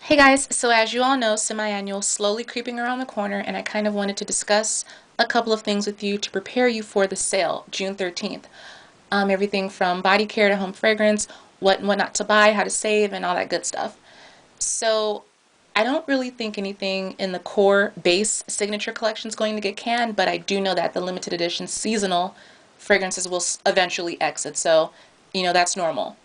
Hey guys, so as you all know, semi-annual slowly creeping around the corner, and I kind of wanted to discuss a couple of things with you to prepare you for the sale, June 13th. Everything from body care to home fragrance, what and what not to buy, how to save, and all that good stuff. So I don't really think anything in the core base signature collection is going to get canned, but I do know that the limited edition seasonal fragrances will eventually exit, so that's normal.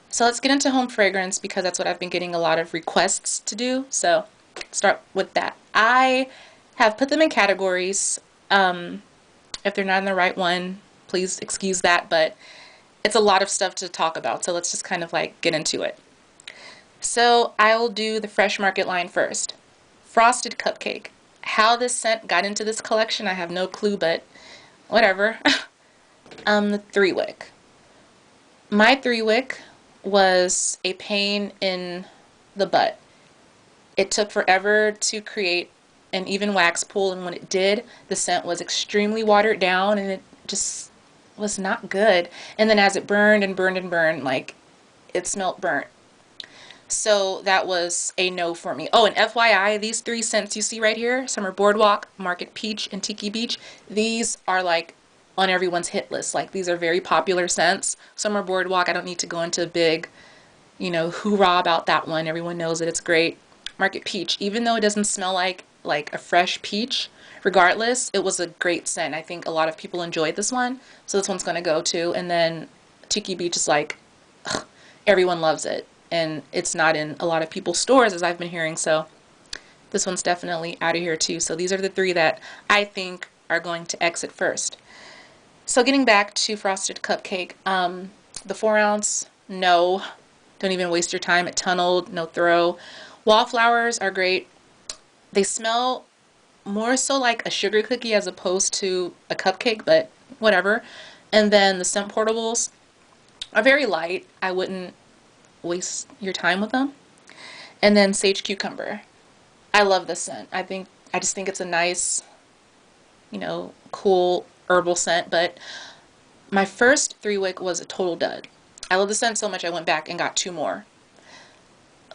So let's get into home fragrance because that's what I've been getting a lot of requests to do. So start with that. I have put them in categories. If they're not in the right one, please excuse that, but it's a lot of stuff to talk about. So let's just kind of like get into it. So I will do the Fresh Market line first. Frosted Cupcake. How this scent got into this collection, I have no clue, but whatever. The Three Wick. My Three Wick was a pain in the butt. It took forever to create an even wax pool, and when it did, the scent was extremely watered down and it just was not good. And then as it burned and burned and burned, like it smelled burnt. So that was a no for me. Oh, and FYI, these three scents you see right here, Summer Boardwalk, Market Peach, and Tiki Beach, these are like on everyone's hit list. Like these are very popular scents. Summer Boardwalk, I don't need to go into a big, hoorah about that one. Everyone knows that it's great. Market Peach, even though it doesn't smell like a fresh peach, regardless, it was a great scent. I think a lot of people enjoyed this one, so this one's gonna go too. And then Tiki Beach is like, ugh, everyone loves it, and it's not in a lot of people's stores as I've been hearing. So this one's definitely out of here too. So these are the three that I think are going to exit first. So getting back to Frosted Cupcake, the 4 ounce, no, don't even waste your time. It tunneled, no throw. Wallflowers are great. They smell more so like a sugar cookie as opposed to a cupcake, but whatever. And then the scent portables are very light. I wouldn't waste your time with them. And then Sage Cucumber. I love this scent. I just think it's a nice, cool herbal scent, but my first three wick was a total dud. I love the scent so much I went back and got two more.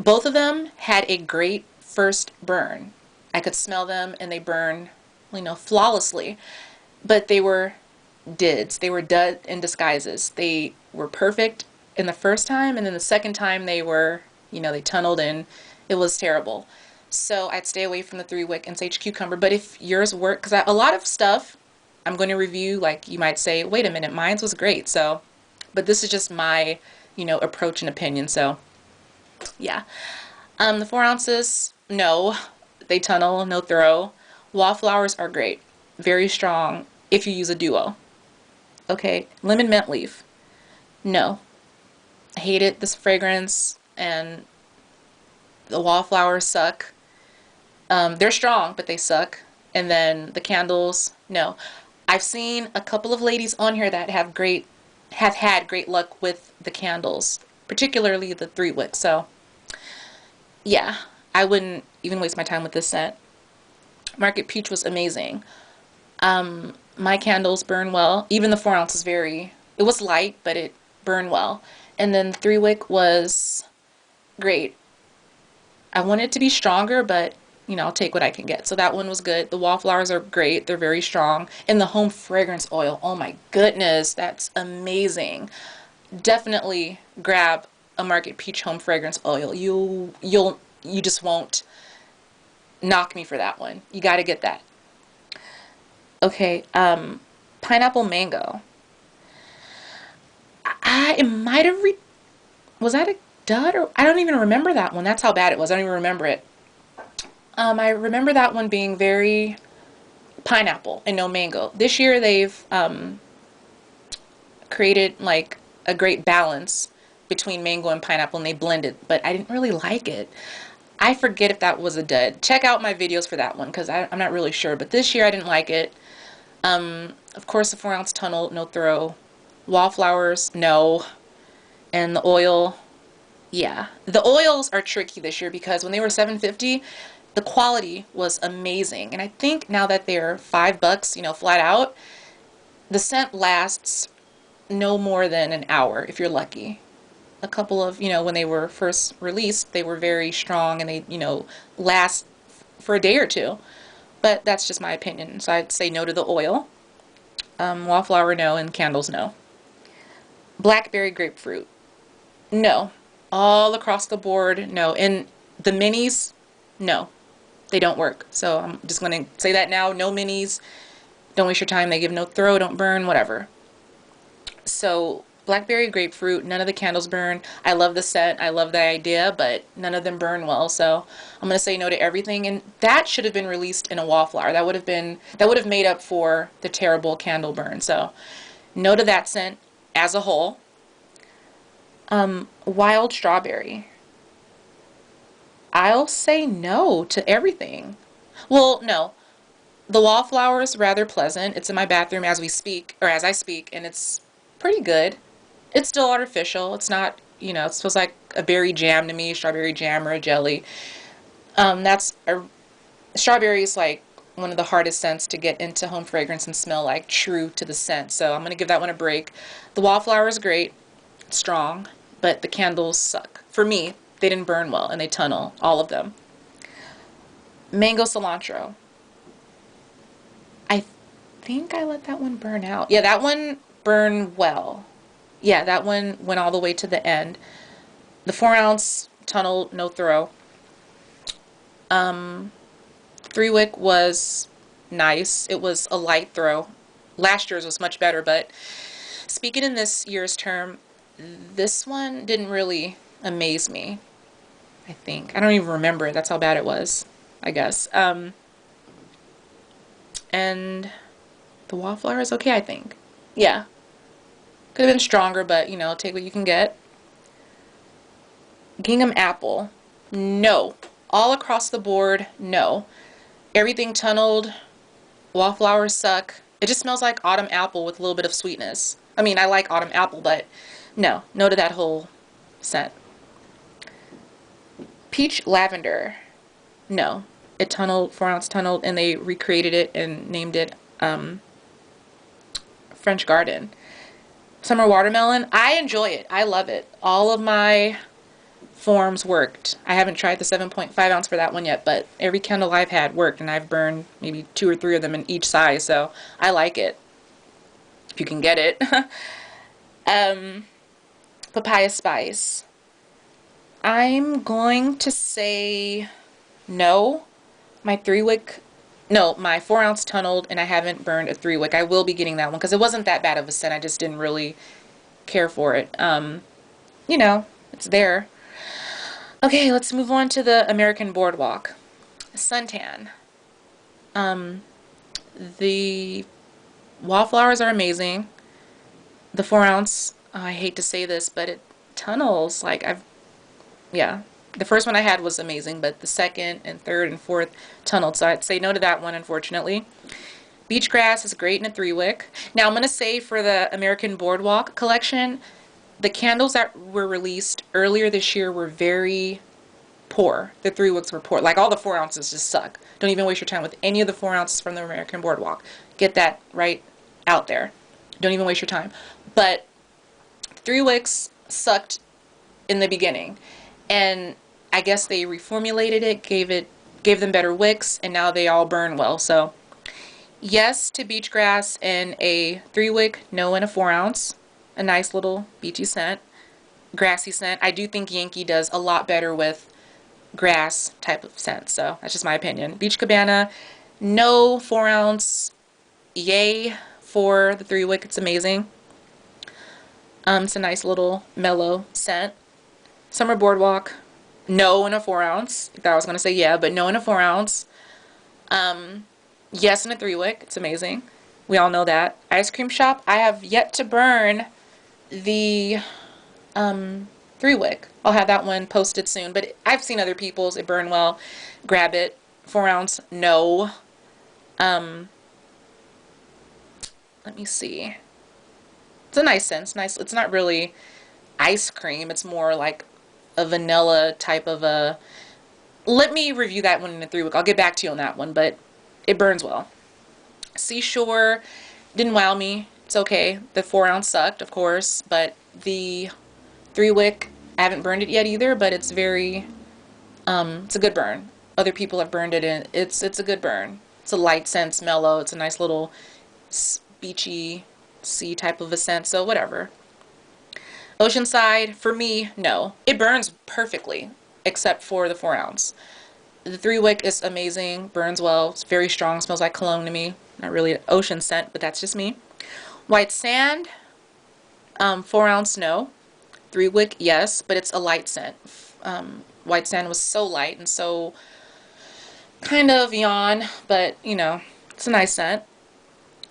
Both of them had a great first burn. I could smell them and they burn, flawlessly. But they were dids. They were dud in disguises. They were perfect in the first time, and then the second time they were, they tunneled and it was terrible. So I'd stay away from the three wick and Sage Cucumber. But if yours work, because a lot of stuff I'm going to review, like you might say, wait a minute, mine's was great. So, but this is just my, approach and opinion. So yeah. The 4 ounces, no, they tunnel, no throw. Wallflowers are great, very strong if you use a duo. Okay, lemon mint leaf, no, I hate it. This fragrance and the wallflowers suck. They're strong, but they suck. And then the candles, no. I've seen a couple of ladies on here that have had great luck with the candles, particularly the three wick. So yeah, I wouldn't even waste my time with this scent. Market Peach was amazing. My candles burn well. Even the 4 ounce is it was light, but it burned well. And then the three wick was great. I want it to be stronger, but I'll take what I can get. So that one was good. The wallflowers are great. They're very strong. And the home fragrance oil, oh my goodness, that's amazing. Definitely grab a Market Peach home fragrance oil. You just won't knock me for that one. You got to get that. Okay, pineapple mango. It might have was that a dud, or I don't even remember that one. That's how bad it was. I don't even remember it. I remember that one being very pineapple and no mango. This year they've created like a great balance between mango and pineapple, and they blended, but I didn't really like it. I forget if that was a dud. Check out my videos for that one because I'm not really sure, but this year I didn't like it. Of course, the 4 ounce tunnel, no throw. Wallflowers, no. And the oil, yeah. The oils are tricky this year because when they were $7.50, the quality was amazing. And I think now that they're $5, flat out, the scent lasts no more than an hour if you're lucky. a couple of, when they were first released, they were very strong and they, last for a day or two. But that's just my opinion. So I'd say no to the oil. Wallflower, no, and candles, no. Blackberry grapefruit, no. All across the board, no. And the minis, no. They don't work. So I'm just going to say that now. No minis. Don't waste your time. They give no throw, don't burn, whatever. So blackberry grapefruit, none of the candles burn. I love the scent. I love the idea, but none of them burn well. So I'm going to say no to everything. And that should have been released in a wallflower. That would have made up for the terrible candle burn. So no to that scent as a whole. Wild strawberry. I'll say no to everything. Well, no. The wallflower is rather pleasant. It's in my bathroom as we speak, or as I speak, and it's pretty good. It's still artificial. It's not, it smells like a berry jam to me, strawberry jam or a jelly. Strawberry is like one of the hardest scents to get into home fragrance and smell like true to the scent. So I'm going to give that one a break. The wallflower is great, strong, but the candles suck. For me, they didn't burn well and they tunnel, all of them. Mango cilantro. I think I let that one burn out. Yeah, that one burned well. Yeah, that one went all the way to the end. The 4-ounce tunnel, no throw. 3-wick was nice. It was a light throw. Last year's was much better, but speaking in this year's term, this one didn't really amaze me, I think. I don't even remember it. That's how bad it was, I guess. And the wallflower is okay, I think. Yeah. Could have been stronger, but, take what you can get. Gingham apple. No. All across the board, no. Everything tunneled. Wallflowers suck. It just smells like autumn apple with a little bit of sweetness. I mean, I like autumn apple, but no. No to that whole scent. Peach lavender. No. It tunneled, 4-ounce tunneled, and they recreated it and named it French Garden. Summer watermelon. I enjoy it. I love it. All of my forms worked. I haven't tried the 7.5 ounce for that one yet, but every candle I've had worked, and I've burned maybe 2 or 3 of them in each size, so I like it. If you can get it. Papaya spice. I'm going to say no. My 3-wick, no, my 4-ounce tunneled, and I haven't burned a 3-wick. I will be getting that one because it wasn't that bad of a scent. I just didn't really care for it. It's there. Okay, let's move on to the American Boardwalk. Suntan. The wallflowers are amazing. The 4-ounce, I hate to say this, but it tunnels. Yeah. The first one I had was amazing, but the second and third and fourth tunneled, so I'd say no to that one, unfortunately. Beach grass is great in a 3-wick. Now, I'm going to say for the American Boardwalk collection, the candles that were released earlier this year were very poor. The 3-wicks were poor. Like, all the 4 ounces just suck. Don't even waste your time with any of the 4 ounces from the American Boardwalk. Get that right out there. Don't even waste your time. But 3-wicks sucked in the beginning. And I guess they reformulated it, gave them better wicks, and now they all burn well. So yes to beach grass in a 3-wick, no in a 4-ounce. A nice little beachy scent, grassy scent. I do think Yankee does a lot better with grass type of scent, so that's just my opinion. Beach Cabana, no 4-ounce, yay for the 3-wick. It's amazing. It's a nice little mellow scent. Summer Boardwalk, no in a 4-ounce. I thought I was going to say yeah, but no in a 4-ounce. Yes in a 3-wick. It's amazing. We all know that. Ice Cream Shop, I have yet to burn the 3-wick. I'll have that one posted soon, but I've seen other people's. It burned well. Grab it. 4-ounce, no. Let me see. It's a nice scent. It's nice. It's not really ice cream. It's more like a vanilla type of a... Let me review that one in a 3-wick. I'll get back to you on that one, but it burns well. Seashore didn't wow me. It's okay. The 4-ounce sucked, of course, but the 3 wick, I haven't burned it yet either, but it's very, it's a good burn. Other people have burned it and it's a good burn. It's a light scent, it's mellow, it's a nice little beachy sea type of a scent, so whatever. Oceanside, for me, no. It burns perfectly, except for the 4 ounce. The 3 wick is amazing, burns well, it's very strong, smells like cologne to me. Not really an ocean scent, but that's just me. White sand, 4 ounce, no. 3 wick, yes, but it's a light scent. White sand was so light and so kind of yawn, but you know, it's a nice scent.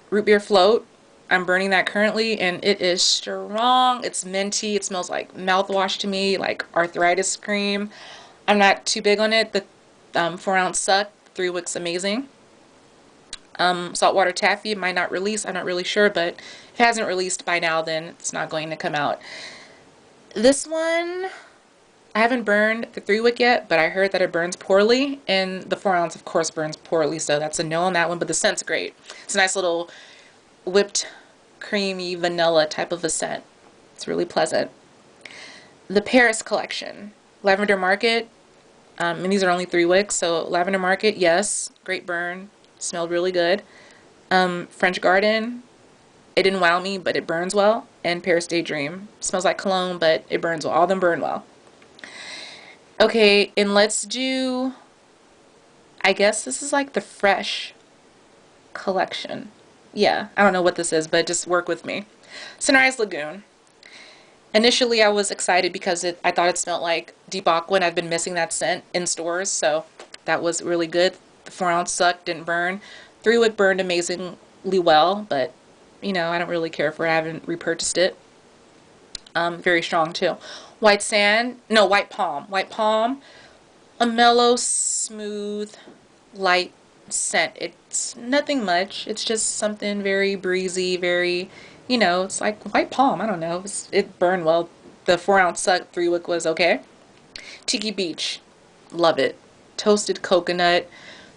Root beer float, I'm burning that currently and it is strong. It's minty, it smells like mouthwash to me, like arthritis cream. I'm not too big on it. The 4 ounce suck, 3 wicks amazing. Saltwater taffy might not release, I'm not really sure, but if it hasn't released by now, then it's not going to come out. This one, I haven't burned the 3 wick yet, but I heard that it burns poorly, and the 4 ounce of course burns poorly, so that's a no on that one, but the scent's great. It's a nice little whipped creamy vanilla type of a scent. It's really pleasant. The Paris collection, Lavender Market, and these are only 3 wicks, so Lavender Market, yes, great burn, smelled really good. French Garden, it didn't wow me, but it burns well. And Paris Daydream, smells like cologne, but it burns well. All of them burn well. Okay, and let's do, I guess this is like the Fresh collection. Yeah, I don't know what this is, but just work with me. Sunrise Lagoon. Initially, I was excited because I thought it smelled like Deep Aqua, and I've been missing that scent in stores, so that was really good. The 4 ounce sucked, didn't burn. 3 wick burned amazingly well, but you know, I don't really care for it. I haven't repurchased it. Very strong too. White sand, no, white palm. White palm, a mellow, smooth, light scent. It's nothing much. It's just something very breezy, very, you know, it's like white palm. I don't know. It burned well. The 4 ounce suck, 3 wick was okay. Tiki Beach, love it. Toasted coconut,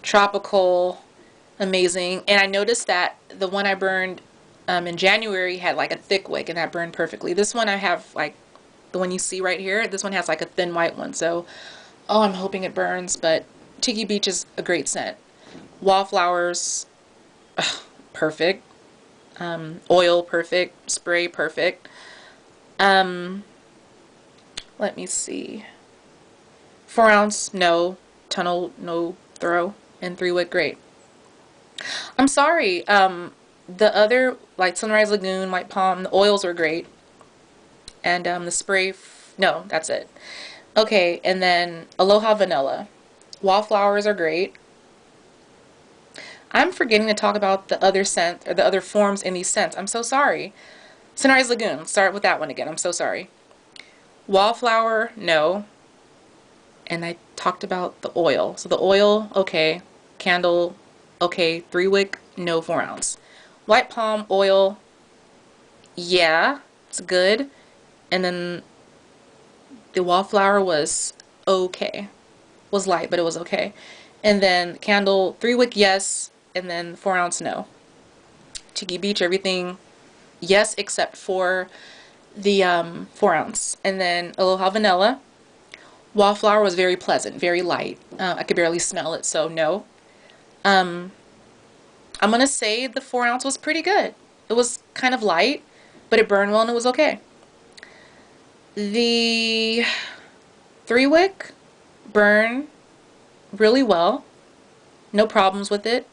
tropical, amazing. And I noticed that the one I burned in January had like a thick wick, and that burned perfectly. This one I have like the one you see right here. This one has like a thin white one, so oh, I'm hoping it burns. But Tiki Beach is a great scent. Wallflowers, ugh, perfect. Oil, perfect. Spray, perfect. Let me see. 4 ounce, no. Tunnel, no throw. And 3 wick, great. I'm sorry. The other, like Sunrise Lagoon, White Palm, the oils are great. And the spray, no, that's it. Okay, and then Aloha Vanilla. Wallflowers are great. I'm forgetting to talk about the other scent, or the other forms in these scents. I'm so sorry. Sunrise Lagoon, start with that one again. I'm so sorry. Wallflower, no. And I talked about the oil. So the oil, okay. Candle, okay. 3 wick, no 4 ounce. White palm oil, yeah, it's good. And then the wallflower was okay. Was light, but it was okay. And then candle, 3 wick, yes. And then 4 ounce, no. Tiki Beach, everything, yes, except for the 4 ounce. And then Aloha Vanilla. Wallflower was very pleasant, very light. I could barely smell it, so no. I'm going to say the 4 ounce was pretty good. It was kind of light, but it burned well and it was okay. The 3 wick burned really well. No problems with it.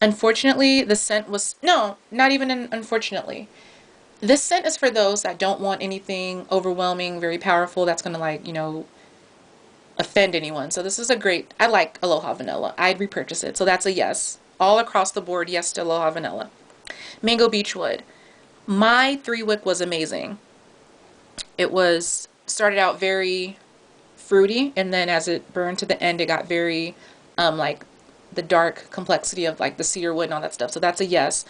Unfortunately, the scent was, no, not even unfortunately. This scent is for those that don't want anything overwhelming, very powerful, that's going to like, you know, offend anyone. So this is a great, I like Aloha Vanilla. I'd repurchase it. So that's a yes. All across the board, yes to Aloha Vanilla. Mango Beechwood. My 3 wick was amazing. It was, started out very fruity, and then as it burned to the end, it got very, like, the dark complexity of, like, the cedar wood and all that stuff. So that's a yes.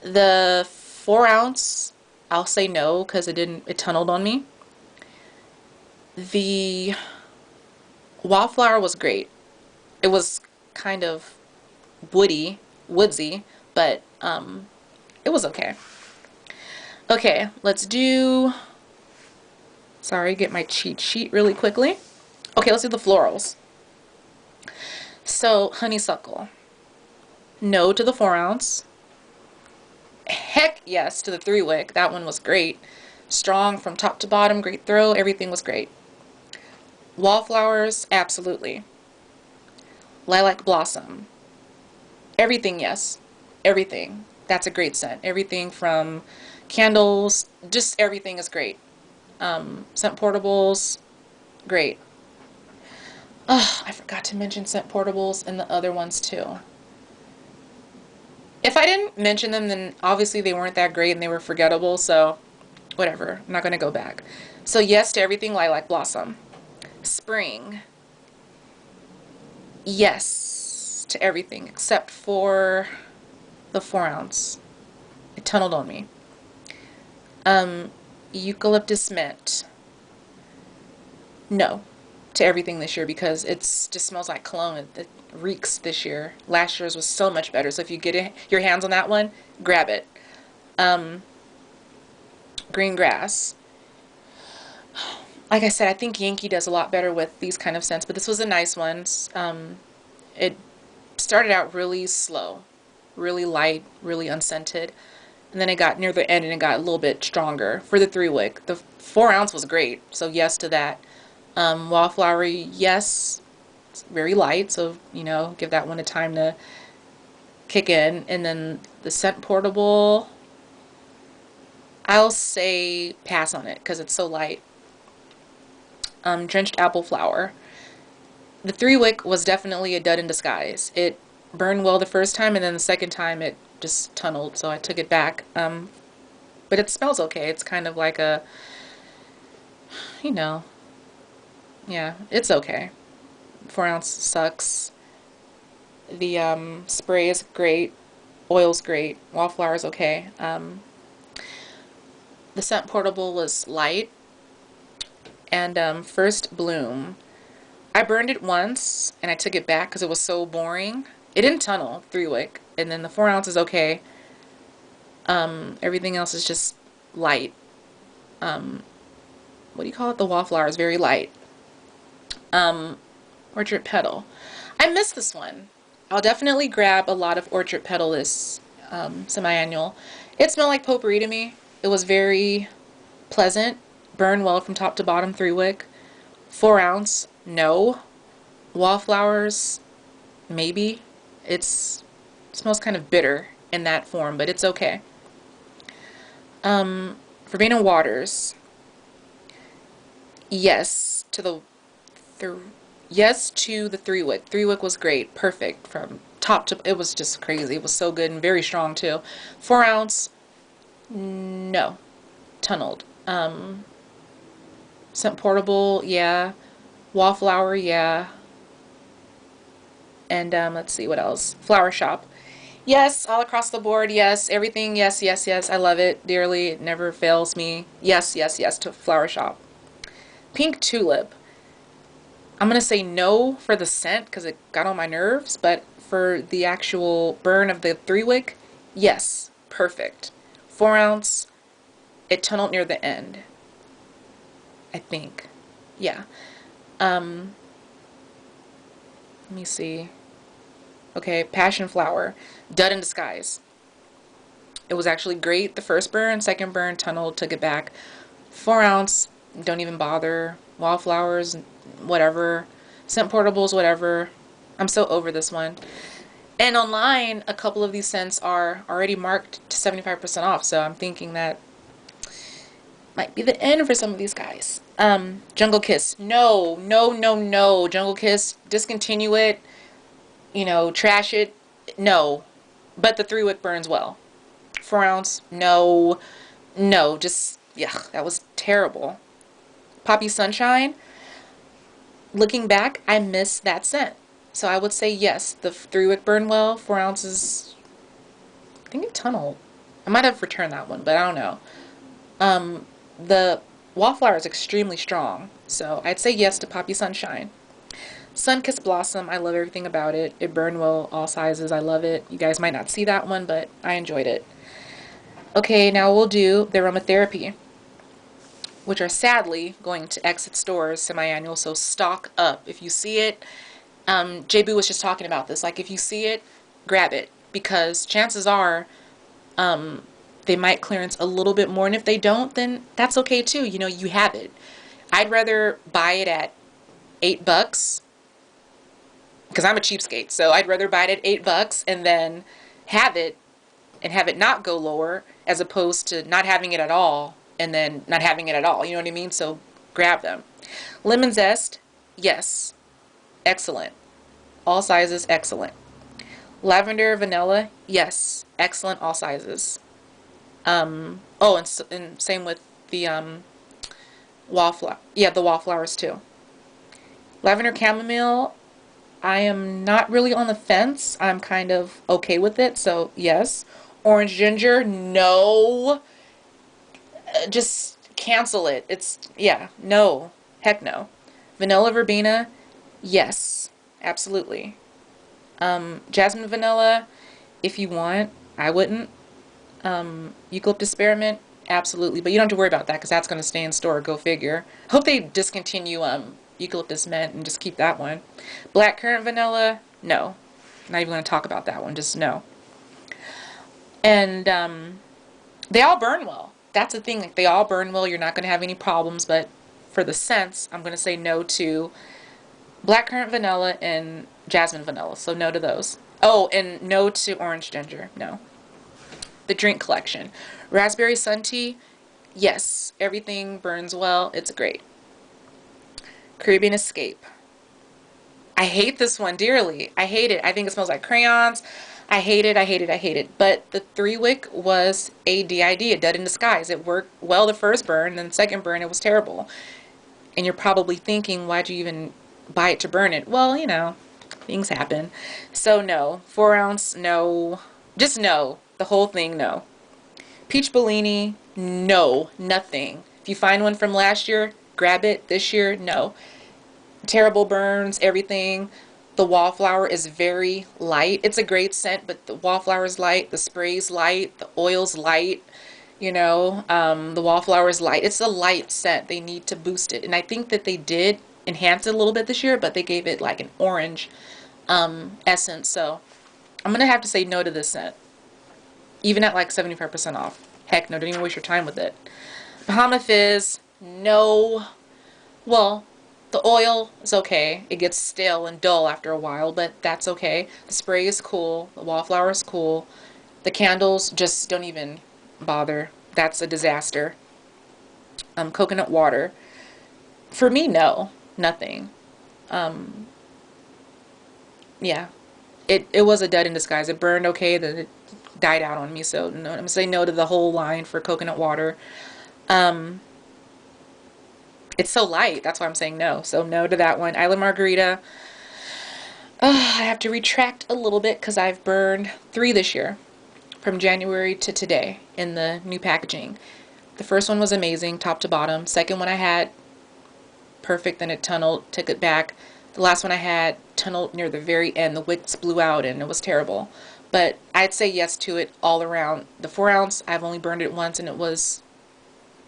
The 4 ounce, I'll say no, because it tunneled on me. The Wallflower was great. It was kind of woodsy, but it was okay. Okay, let's do Sorry, get my cheat sheet really quickly. Okay, let's do the florals. So, honeysuckle. No to the 4-ounce. Heck yes to the 3-wick. That one was great. Strong from top to bottom, great throw, everything was great. Wallflowers, absolutely. Lilac blossom. Everything, yes. Everything. That's a great scent. Everything from candles, just everything is great. Scent portables, great. Oh, I forgot to mention scent portables and the other ones too. If I didn't mention them, then obviously they weren't that great and they were forgettable, so whatever. I'm not going to go back. So yes to everything lilac blossom. Spring. Yes to everything except for the 4-ounce. It tunneled on me. Eucalyptus mint. No to everything this year because it just smells like cologne. It reeks this year. Last year's was so much better. So if you get your hands on that one, grab it. Green grass. Like I said, I think Yankee does a lot better with these kind of scents, but this was a nice one. It started out really slow, really light, really unscented, and then it got near the end and it got a little bit stronger for the 3-wick. The 4-ounce was great, so yes to that. Wallflower, yes, it's very light, so give that one a time to kick in. And then the scent portable, I'll say pass on it because it's so light. Drenched apple flower. The 3-wick was definitely a dud in disguise. It burned well the first time, and then the second time it just tunneled, so I took it back. But it smells okay. It's kind of like a, yeah, it's okay. 4-ounce sucks. The spray is great. Oil's great. Wallflower's okay. The scent portable was light. And First Bloom. I burned it once and I took it back because it was so boring. It didn't tunnel, 3-wick. And then the 4-ounce is okay. Everything else is just light. What do you call it? The Wallflower is very light. Orchard Petal. I missed this one. I'll definitely grab a lot of Orchard Petal this semi-annual. It smelled like potpourri to me. It was very pleasant. Burned well from top to bottom, 3-wick. 4-ounce, no. Wallflowers, maybe. It smells kind of bitter in that form, but it's okay. Verbena Waters. Yes to the 3-wick. 3-wick was great, perfect from top to. It was just crazy. It was so good and very strong too. 4-ounce, no, tunneled. Scent portable, yeah. Wallflower, yeah. And let's see what else. Flower shop. Yes, all across the board, yes. Everything, yes, yes, yes. I love it dearly. It never fails me. Yes, yes, yes to flower shop. Pink tulip. I'm going to say no for the scent because it got on my nerves, but for the actual burn of the 3-wick, yes, perfect. 4-ounce, it tunneled near the end. I think. Yeah. Let me see. Okay, passion flower. Dud in disguise. It was actually great the first burn, second burn, tunneled, took it back. 4-ounce, don't even bother. Wallflowers, whatever. Scent portables, whatever. I'm so over this one. And online, a couple of these scents are already marked to 75% off, so I'm thinking that might be the end for some of these guys. Jungle Kiss. No, no, no, no. Jungle Kiss, discontinue it. Trash it. No. But the 3-wick burns well. 4-ounce, no. No, just, yeah, that was terrible. Poppy Sunshine. Looking back, I miss that scent. So I would say yes, the 3-wick burned well. 4 ounces, I think it tunneled. I might have returned that one, but I don't know. The Wallflower is extremely strong, so I'd say yes to Poppy Sunshine. Sunkissed Blossom, I love everything about it. It burned well, all sizes, I love it. You guys might not see that one, but I enjoyed it. Okay, now we'll do the aromatherapy. which are sadly going to exit stores semi-annual, so stock up. If you see it, JB was just talking about this. Like, if you see it, grab it, because chances are they might clearance a little bit more, and if they don't, then that's okay too. You know, you have it. I'd rather buy it at $8 because I'm a cheapskate, so I'd rather buy it at $8 and then have it and have it not go lower, as opposed to not having it at all and then not having it at all. You know what I mean? So grab them. Lemon zest, yes, excellent. All sizes, excellent. Lavender, vanilla, yes, excellent, all sizes. Oh, and same with the wallflower. Yeah, the wallflowers too. Lavender chamomile, I am not really on the fence. I'm kind of okay with it, so yes. Orange ginger, no. Just cancel it. It's, yeah, no. Heck no. Vanilla verbena, yes, absolutely. Jasmine vanilla, if you want. I wouldn't. Eucalyptus spearmint, absolutely, but you don't have to worry about that because that's going to stay in store. Go figure. Hope they discontinue eucalyptus mint and just keep that one. Blackcurrant vanilla, no. Not even going to talk about that one. Just no. And they all burn well. That's the thing. Like, they all burn well. You're not going to have any problems. But for the scents, I'm going to say no to blackcurrant vanilla and jasmine vanilla. So no to those. Oh, and no to orange ginger. No. The drink collection. Raspberry sun tea, yes. Everything burns well. It's great. Caribbean Escape. I hate this one dearly. I hate it. I think it smells like crayons. I hate it. I hate it. I hate it. But the 3-wick was a DID, a dead in disguise. It worked well the first burn, then the second burn it was terrible. And you're probably thinking, why'd you even buy it to burn it? Well, you know, things happen. So no. 4 ounce, no. Just no. The whole thing, no. Peach Bellini, no. Nothing. If you find one from last year, grab it. This year, no. Terrible burns, everything. The wallflower is very light. It's a great scent, but the wallflower is light. The spray's light. The oil's light. You know, the wallflower is light. It's a light scent. They need to boost it. And I think that they did enhance it a little bit this year, but they gave it like an orange essence. So I'm going to have to say no to this scent. Even at like 75% off. Heck no, don't even waste your time with it. Bahama Fizz, no. Well, the oil is okay. It gets stale and dull after a while, but that's okay. The spray is cool. The wallflower is cool. The candles, just don't even bother. That's a disaster. Coconut water. For me, no. Nothing. Yeah. It was a dead in disguise. It burned okay, then it died out on me, so no, I'm gonna say no to the whole line for coconut water. It's so light, that's why I'm saying no. So no to that one. Island Margarita. I have to retract a little bit because I've burned 3 this year, from January to today in the new packaging. The first one was amazing, top to bottom. Second one I had, perfect, then it tunneled, took it back. The last one I had tunneled near the very end. The wicks blew out and it was terrible. But I'd say yes to it all around. The 4 ounce, I've only burned it once and it was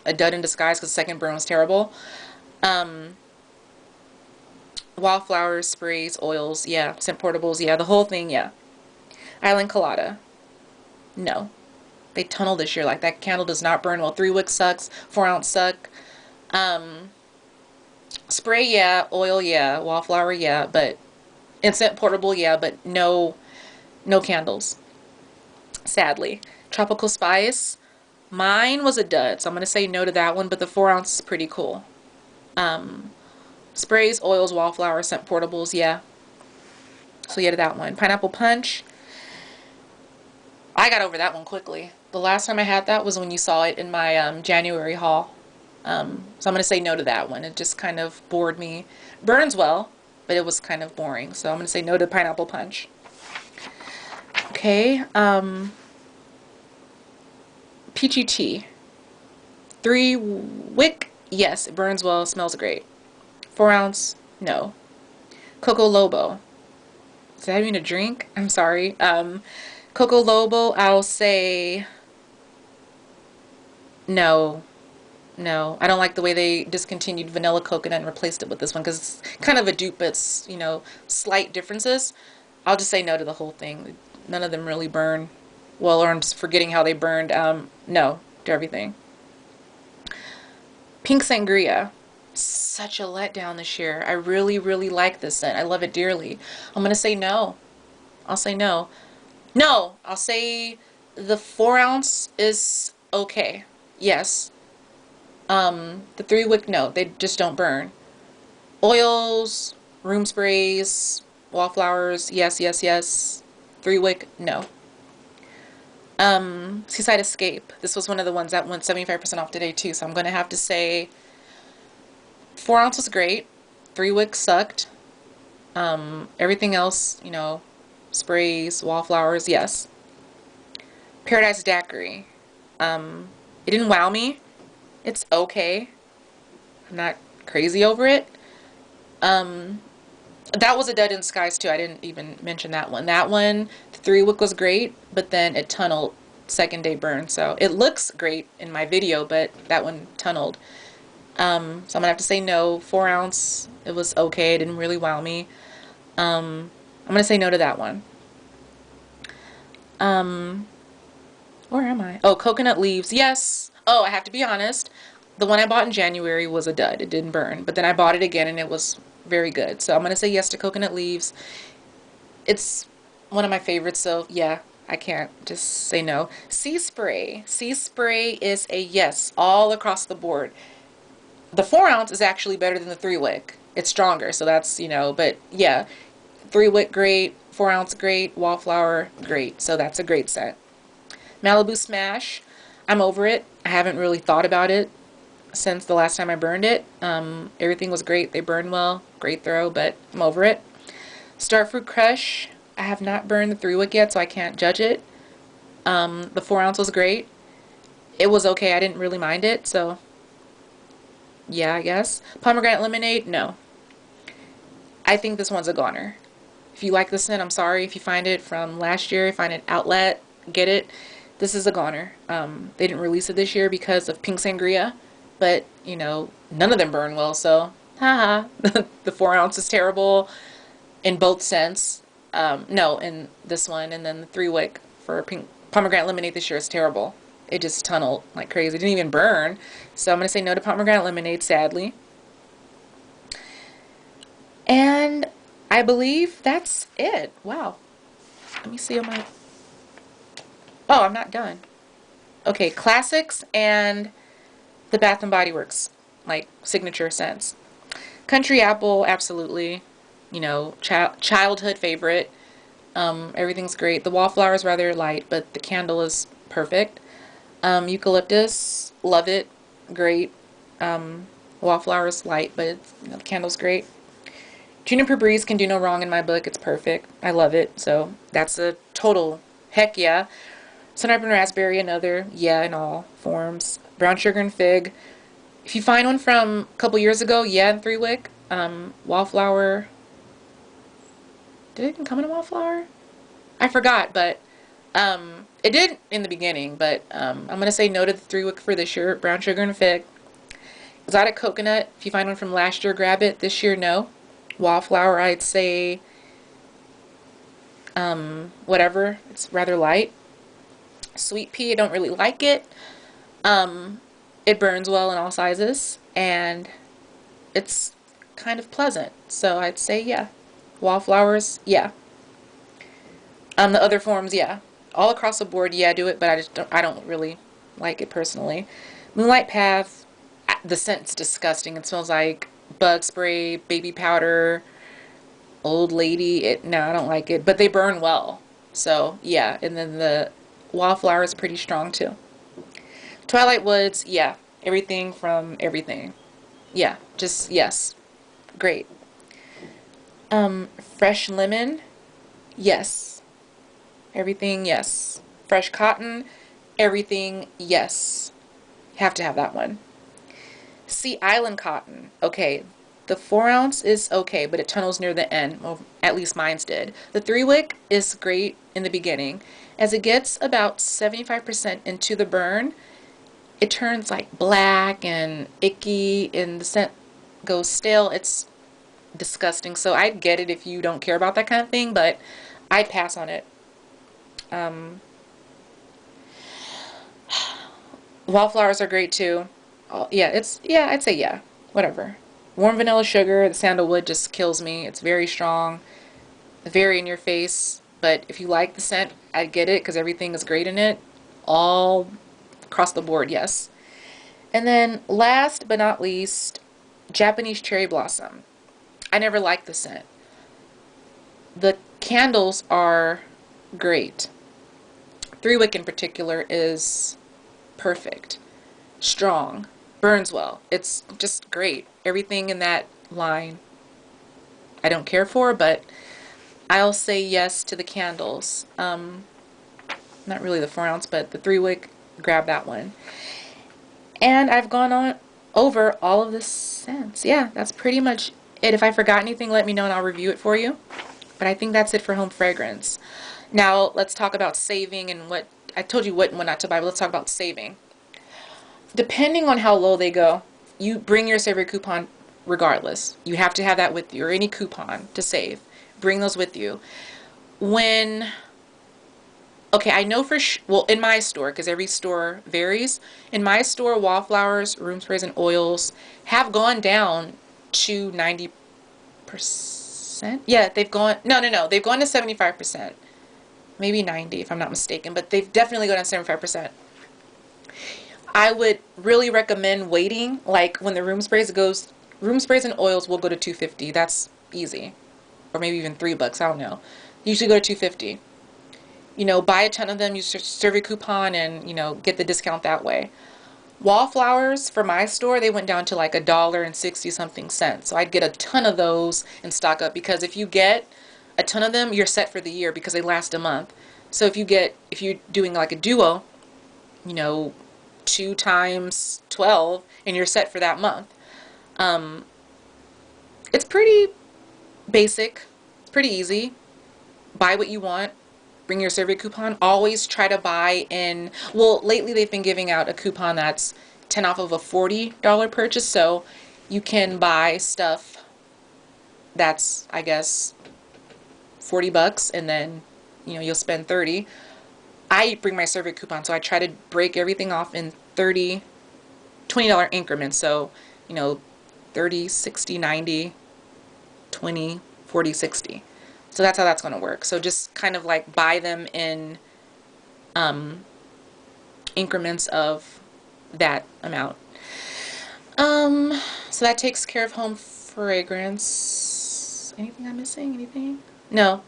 a dud in disguise because the second burn was terrible. Wallflowers, sprays, oils, yeah. Scent portables, yeah. The whole thing, yeah. Island Colada, no. They tunnel this year. Like, that candle does not burn well. 3-wick sucks. 4 ounce suck. Spray, yeah. Oil, yeah. Wallflower, yeah. But, and scent portable, yeah. But no candles. Sadly. Tropical Spice. Mine was a dud, so I'm going to say no to that one, but the 4 ounce is pretty cool. Sprays, oils, wallflower, scent portables, yeah. So yeah to that one. Pineapple Punch. I got over that one quickly. The last time I had that was when you saw it in my January haul. So I'm going to say no to that one. It just kind of bored me. Burns well, but it was kind of boring. So I'm going to say no to Pineapple Punch. Okay. Peachy Tea. 3-wick, yes, it burns well, smells great. 4 ounce, no. Coco Lobo. Is that even a drink? I'm sorry. Coco Lobo, I'll say no. no. I don't like the way they discontinued vanilla coconut and replaced it with this one because it's kind of a dupe, but it's, slight differences. I'll just say no to the whole thing. None of them really burn. Well, or I'm just forgetting how they burned. No to everything. Pink Sangria. Such a letdown this year. I really, really like this scent. I love it dearly. I'm going to say no. I'll say no. No, I'll say the 4 ounce is okay. Yes. The 3 wick, no, they just don't burn. Oils, room sprays, wallflowers, yes, yes, yes. 3 wick, no. Seaside Escape. This was one of the ones that went 75% off today too, so I'm gonna have to say 4 ounce was great. 3 wick sucked. Everything else, sprays, wallflowers, yes. Paradise Daiquiri. It didn't wow me. It's okay. I'm not crazy over it. That was a Dead in Skies too. I didn't even mention that one. That one, the 3 wick was great, but then it tunneled second day burn. So it looks great in my video, but that one tunneled. So I'm gonna have to say no. 4 ounce, it was okay. It didn't really wow me. I'm gonna say no to that one. Where am I? Oh, Coconut Leaves. Yes. Oh, I have to be honest. The one I bought in January was a dud. It didn't burn. But then I bought it again and it was very good. So I'm going to say yes to Coconut Leaves. It's one of my favorites, so yeah, I can't just say no. Sea Spray. Sea Spray is a yes all across the board. The 4 ounce is actually better than the 3 wick. It's stronger, so that's, but yeah. 3 wick, great. 4 ounce, great. Wallflower, great. So that's a great set. Malibu Smash, I'm over it. I haven't really thought about it since the last time I burned it. Everything was great. They burned well. Great throw, but I'm over it. Starfruit Crush, I have not burned the 3 wick yet, so I can't judge it. The 4 ounce was great. It was okay. I didn't really mind it, so yeah, I guess. Pomegranate Lemonade, no. I think this one's a goner. If you like this scent, I'm sorry. If you find it from last year, find it outlet, get it. This is a goner. They didn't release it this year because of Pink Sangria, but, none of them burn well, so, haha. The 4 ounce is terrible in both scents. No, in this one, and then the 3 wick for Pink Pomegranate Lemonade this year is terrible. It just tunneled like crazy. It didn't even burn, so I'm going to say no to Pomegranate Lemonade, sadly. And I believe that's it. Wow. Let me see on my... Oh, I'm not done. Okay, classics and the Bath and Body Works, like, signature scents. Country Apple, absolutely. Childhood favorite. Everything's great. The wallflower is rather light, but the candle is perfect. Eucalyptus, love it. Great. Wallflower is light, but the candle's great. Juniper Breeze can do no wrong in my book. It's perfect. I love it. So that's a total heck yeah. Sunripe and Raspberry, another yeah in all forms. Brown Sugar and Fig. If you find one from a couple years ago, yeah, in 3 wick. Wallflower. Did it even come in a wallflower? I forgot, but it did in the beginning. But I'm going to say no to the 3 wick for this year. Brown Sugar and Fig. Exotic Coconut. If you find one from last year, grab it. This year, no. Wallflower, I'd say whatever. It's rather light. Sweet Pea, I don't really like it. It burns well in all sizes, and it's kind of pleasant. So I'd say yeah. Wallflowers, yeah. The other forms, yeah. All across the board, yeah, do it, but I don't really like it personally. Moonlight Path, the scent's disgusting. It smells like bug spray, baby powder, old lady. No, I don't like it, but they burn well. So yeah, and then the wallflower is pretty strong too. Twilight Woods, yeah, everything from everything. Yeah, just yes, great. Fresh Lemon, yes, everything, yes. Fresh Cotton, everything, yes. Have to have that one. Sea Island Cotton, okay. The 4 ounce is okay, but it tunnels near the end. Well, at least mine's did. The 3 wick is great in the beginning. As it gets about 75% into the burn, it turns like black and icky and the scent goes stale. It's disgusting. So I'd get it if you don't care about that kind of thing, but I'd pass on it. Um, Wallflowers are great too. Oh, yeah, I'd say yeah, whatever. Warm vanilla sugar, the sandalwood just kills me. It's very strong, very in your face. But if you like the scent, I get it because everything is great in it. All across the board, yes. And then last but not least, Japanese cherry blossom. I never liked the scent. The candles are great. Three wick in particular is perfect, strong, burns well. It's just great. Everything in that line I don't care for, but I'll say yes to the candles. Not really the 4 ounce, but the 3 wick, grab that one. And I've gone on over all of the scents. Yeah, that's pretty much it. If I forgot anything, let me know and I'll review it for you. But I think that's it for home fragrance. Now, let's talk about saving and what I told you what and what not to buy, but let's talk about saving. Depending on how low they go, you bring your saver coupon regardless. You have to have that with you, or any coupon to save. Bring those with you. When Okay, I know for well, in my store, because every store varies. In my store, wallflowers, room sprays, and oils have gone down to 90%. Yeah, they've gone, no, no, no, they've gone to 75%. Maybe 90 if I'm not mistaken, but they've definitely gone to 75%. I would really recommend waiting, like when the room sprays and oils will go to 250. That's easy. Or maybe even $3, I don't know. Usually go to 250. Buy a ton of them, use your survey coupon, and, get the discount that way. Wallflowers, for my store, they went down to like $1.60 something cents. So I'd get a ton of those and stock up, because if you get a ton of them, you're set for the year because they last a month. So if you're doing like a duo, you know, 2 times 12, and you're set for that month. Um, it's pretty basic. It's pretty easy. Buy what you want. Bring your survey coupon. Always try to buy in, well, lately they've been giving out a coupon that's 10 off of a $40 purchase, so you can buy stuff that's, I guess, $40, and then, you'll spend 30. I bring my survey coupon, so I try to break everything off in 30, $20 increments, so, 30, 60, 90, 20, 40, 60. So that's how that's going to work. So just kind of like buy them in increments of that amount. So that takes care of home fragrance. Anything I'm missing? Anything? No.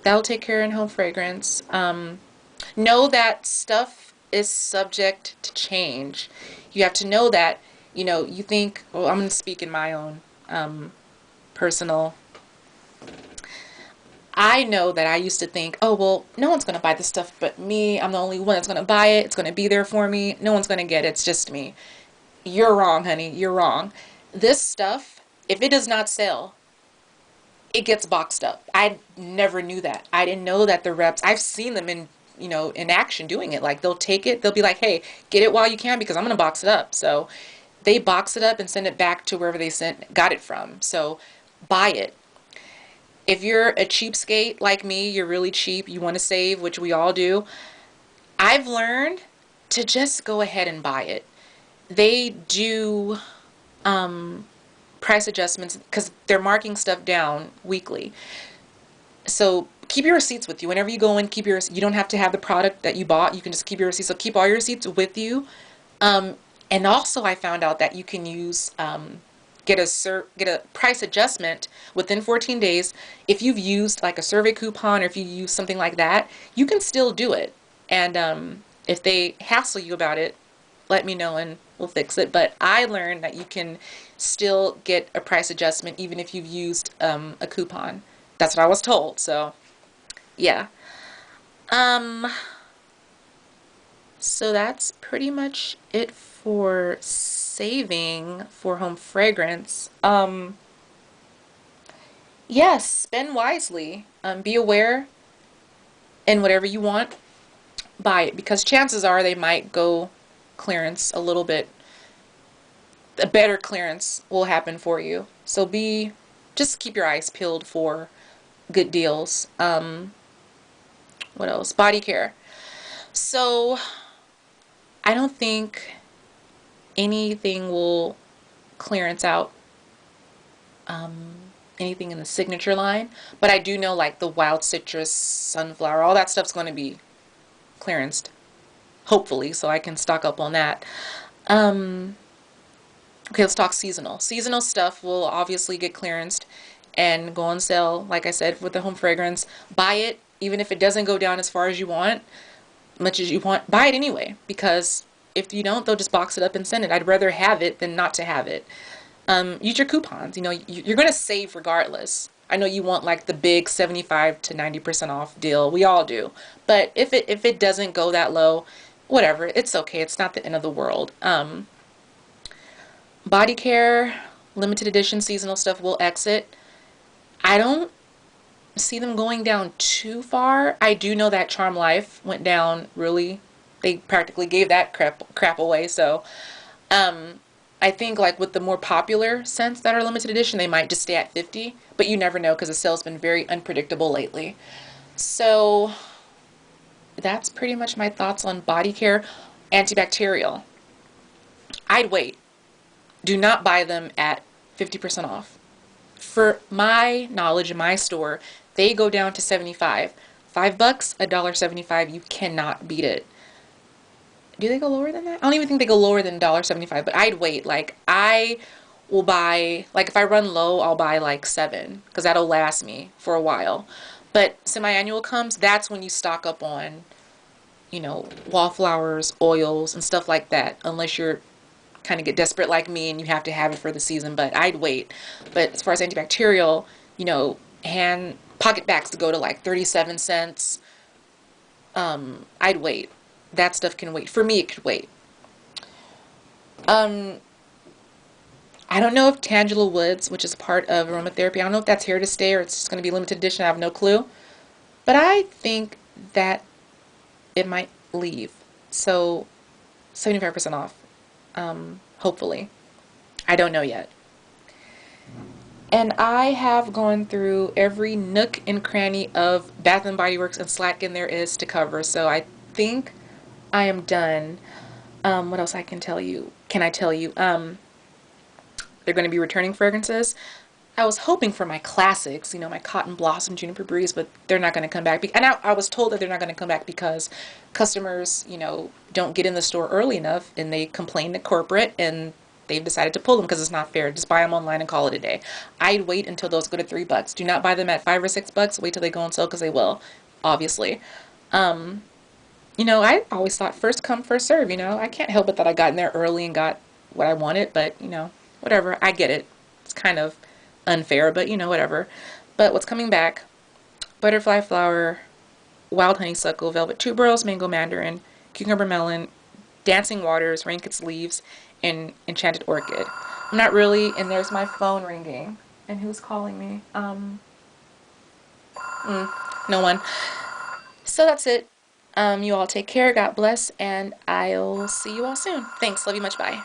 That'll take care in home fragrance. Know that stuff is subject to change. You have to know that, you think, well, I'm going to speak in my own personal. I know that I used to think, oh, well, no one's going to buy this stuff but me. I'm the only one that's going to buy it. It's going to be there for me. No one's going to get it. It's just me. You're wrong, honey. You're wrong. This stuff, if it does not sell, it gets boxed up. I never knew that. I didn't know that the reps, I've seen them in action doing it. Like, they'll take it, they'll be like, hey, get it while you can because I'm going to box it up. So they box it up and send it back to wherever they got it from. So buy it. If you're a cheapskate like me, you're really cheap, you want to save, which we all do, I've learned to just go ahead and buy it. They do price adjustments because they're marking stuff down weekly. So keep your receipts with you. Whenever you go in, you don't have to have the product that you bought. You can just keep your receipts. So keep all your receipts with you. And also I found out that you can use get a price adjustment within 14 days. If you've used like a survey coupon, or if you use something like that, you can still do it. And if they hassle you about it, let me know and we'll fix it. But I learned that you can still get a price adjustment even if you've used a coupon. That's what I was told. So yeah. So that's pretty much it for saving for home fragrance. Yes, spend wisely. Be aware in whatever you want, buy it, because chances are they might go clearance a little bit, a better clearance will happen for you. So just keep your eyes peeled for good deals. What else? Body care. So I don't think anything will clearance out, anything in the signature line, but I do know like the wild citrus, sunflower, all that stuff's going to be clearanced, hopefully, so I can stock up on that. Um, okay, let's talk seasonal. Seasonal stuff will obviously get clearanced and go on sale, like I said, with the home fragrance. Buy it, even if it doesn't go down as far as you want, much as you want, buy it anyway, because if you don't, they'll just box it up and send it. I'd rather have it than not to have it. Use your coupons. You know, you're going to save regardless. I know you want like the big 75 to 90% off deal. We all do. But if it doesn't go that low, whatever, it's okay. It's not the end of the world. Body care, limited edition seasonal stuff will exit. I don't see them going down too far. I do know that Charm Life went down really. They practically gave that crap away. So, I think like with the more popular scents that are limited edition, they might just stay at 50, but you never know because the sale's been very unpredictable lately. So that's pretty much my thoughts on body care. Antibacterial. I'd wait. Do not buy them at 50% off. For my knowledge in my store, they go down to 75. $5, $1.75. You cannot beat it. Do they go lower than that? I don't even think they go lower than $1.75, but I'd wait. Like, I will buy, like, if I run low, I'll buy like 7, because that'll last me for a while. But semi-annual comes, that's when you stock up on, wallflowers, oils, and stuff like that, unless you're kind of get desperate like me and you have to have it for the season, but I'd wait. But as far as antibacterial, hand pocket bags to go to like 37 cents, I'd wait. That stuff can wait. For me, it could wait. Um, I don't know if Tangela Woods, which is part of aromatherapy, I don't know if that's here to stay or it's just going to be limited edition. I have no clue. But I think that it might leave. So 75% off, hopefully. I don't know yet. And I have gone through every nook and cranny of Bath and Body Works and Slatkin there is to cover. So I think I am done. What else I can tell you? Can I tell you? They're going to be returning fragrances. I was hoping for my classics, my Cotton Blossom, Juniper Breeze, but they're not going to come back. And I was told that they're not going to come back because customers, don't get in the store early enough and they complain to corporate and they've decided to pull them because it's not fair. Just buy them online and call it a day. I'd wait until those go to $3. Do not buy them at $5 or $6. Wait till they go on sale because they will, obviously. I always thought first come, first serve, I can't help it that I got in there early and got what I wanted, but, whatever. I get it. It's kind of unfair, but, whatever. But what's coming back? Butterfly flower, wild honeysuckle, velvet tuberose, mango mandarin, cucumber melon, dancing waters, rankets leaves, and enchanted orchid. I'm not really, and there's my phone ringing. And who's calling me? No one. So that's it. You all take care. God bless. And I'll see you all soon. Thanks. Love you much. Bye.